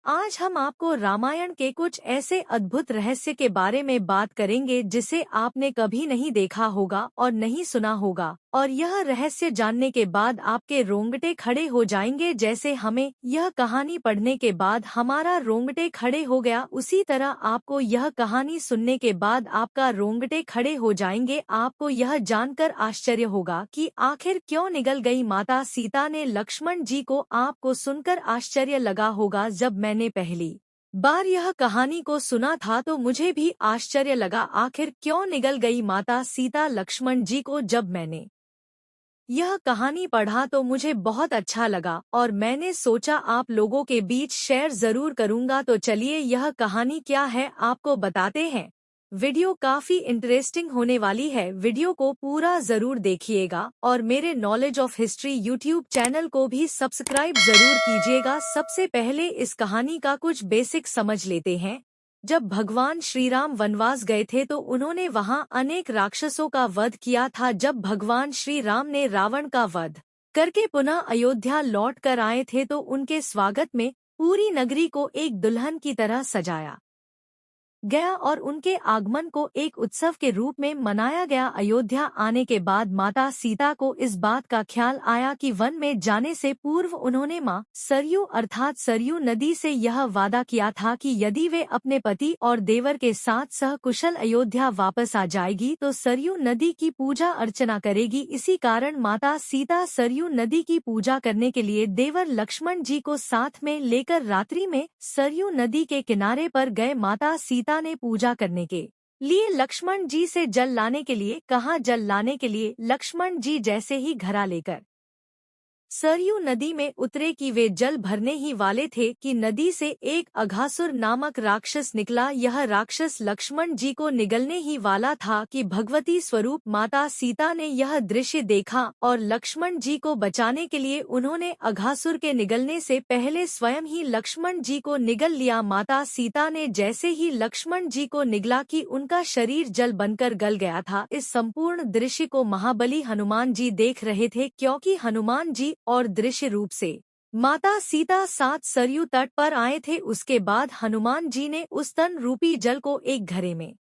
आज हम आपको रामायण के कुछ ऐसे अद्भुत रहस्य के बारे में बात करेंगे जिसे आपने कभी नहीं देखा होगा और नहीं सुना होगा, और यह रहस्य जानने के बाद आपके रोंगटे खड़े हो जाएंगे। जैसे हमें यह कहानी पढ़ने के बाद हमारा रोंगटे खड़े हो गया, उसी तरह आपको यह कहानी सुनने के बाद आपका रोंगटे खड़े हो जाएंगे। आपको यह जानकर आश्चर्य होगा कि आखिर क्यों निगल गई माता सीता ने लक्ष्मण जी को। आपको सुनकर आश्चर्य लगा होगा, जब मैंने पहली बार यह कहानी को सुना था तो मुझे भी आश्चर्य लगा, आखिर क्यों निगल गई माता सीता लक्ष्मण जी को। जब मैंने यह कहानी पढ़ा तो मुझे बहुत अच्छा लगा और मैंने सोचा आप लोगों के बीच शेयर जरूर करूंगा। तो चलिए यह कहानी क्या है आपको बताते हैं। वीडियो काफी इंटरेस्टिंग होने वाली है, वीडियो को पूरा जरूर देखिएगा और मेरे knowledge of history YouTube channel को भी सब्सक्राइब जरूर कीजिएगा। सबसे पहले इस कहानी का कुछ बेसिक समझ लेते हैं। जब भगवान श्री राम वनवास गए थे तो उन्होंने वहां अनेक राक्षसों का वध किया था। जब भगवान श्री राम ने रावण का वध करके पुनः अयोध्या लौट कर आए थे तो उनके स्वागत में पूरी नगरी को एक दुल्हन की तरह सजाया गया और उनके आगमन को एक उत्सव के रूप में मनाया गया। अयोध्या आने के बाद माता सीता को इस बात का ख्याल आया कि वन में जाने से पूर्व उन्होंने मां सरयू अर्थात सरयू नदी से यह वादा किया था कि यदि वे अपने पति और देवर के साथ सहकुशल अयोध्या वापस आ जाएगी तो सरयू नदी की पूजा अर्चना करेगी। इसी कारण माता सीता सरयू नदी की पूजा करने के लिए देवर लक्ष्मण जी को साथ में लेकर रात्रि में सरयू नदी के किनारे पर गए। माता सीता ने पूजा करने के लिए लक्ष्मण जी से जल लाने के लिए कहा। जल लाने के लिए लक्ष्मण जी जैसे ही घड़ा लेकर सरयू नदी में उतरे कि वे जल भरने ही वाले थे कि नदी से एक अघासुर नामक राक्षस निकला। यह राक्षस लक्ष्मण जी को निगलने ही वाला था कि भगवती स्वरूप माता सीता ने यह दृश्य देखा और लक्ष्मण जी को बचाने के लिए उन्होंने अघासुर के निगलने से पहले स्वयं ही लक्ष्मण जी को निगल लिया। माता सीता ने जैसे ही लक्ष्मण जी को निगला कि उनका शरीर जल बनकर गल गया था। इस संपूर्ण दृश्य को महाबली हनुमान जी देख रहे थे, क्योंकि हनुमान जी और दृश्य रूप से माता सीता साथ सरयू तट पर आए थे। उसके बाद हनुमान जी ने उस तन रूपी जल को एक घड़े में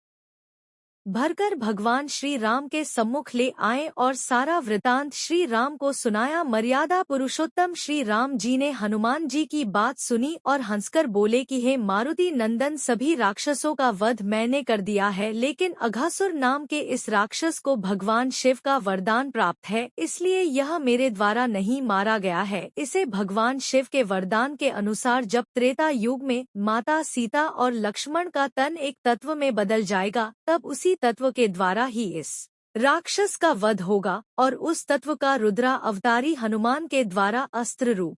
भरकर भगवान श्री राम के सम्मुख ले आए और सारा वृतांत श्री राम को सुनाया। मर्यादा पुरुषोत्तम श्री राम जी ने हनुमान जी की बात सुनी और हंसकर बोले कि हे मारुति नंदन, सभी राक्षसों का वध मैंने कर दिया है, लेकिन अघासुर नाम के इस राक्षस को भगवान शिव का वरदान प्राप्त है, इसलिए यह मेरे द्वारा नहीं मारा गया है। इसे भगवान शिव के वरदान के अनुसार जब त्रेता युग में माता सीता और लक्ष्मण का तन एक तत्व में बदल जाएगा, तब उसी तत्व के द्वारा ही इस राक्षस का वध होगा और उस तत्व का रुद्रा अवतारी हनुमान के द्वारा अस्त्र रूप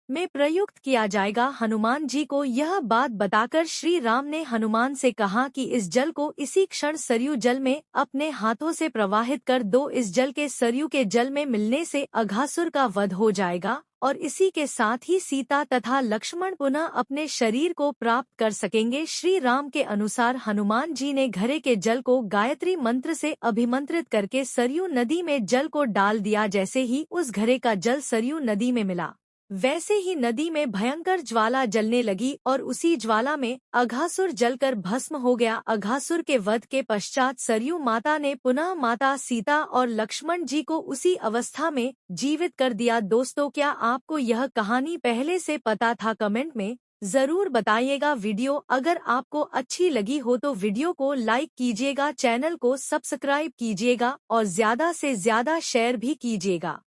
में प्रयुक्त किया जाएगा। हनुमान जी को यह बात बताकर श्री राम ने हनुमान से कहा कि इस जल को इसी क्षण सरयू जल में अपने हाथों से प्रवाहित कर दो। इस जल के सरयू के जल में मिलने से अघासुर का वध हो जाएगा और इसी के साथ ही सीता तथा लक्ष्मण पुनः अपने शरीर को प्राप्त कर सकेंगे। श्री राम के अनुसार हनुमान जी ने घड़े के जल को गायत्री मंत्र से अभिमंत्रित करके सरयू नदी में जल को डाल दिया। जैसे ही उस घड़े का जल सरयू नदी में मिला, वैसे ही नदी में भयंकर ज्वाला जलने लगी और उसी ज्वाला में अघासुर जलकर भस्म हो गया। अघासुर के वध के पश्चात सरयू माता ने पुनः माता सीता और लक्ष्मण जी को उसी अवस्था में जीवित कर दिया। दोस्तों, क्या आपको यह कहानी पहले से पता था? कमेंट में जरूर बताइएगा। वीडियो अगर आपको अच्छी लगी हो तो वीडियो को लाइक कीजिएगा, चैनल को सब्सक्राइब कीजिएगा और ज्यादा से ज्यादा शेयर भी कीजिएगा।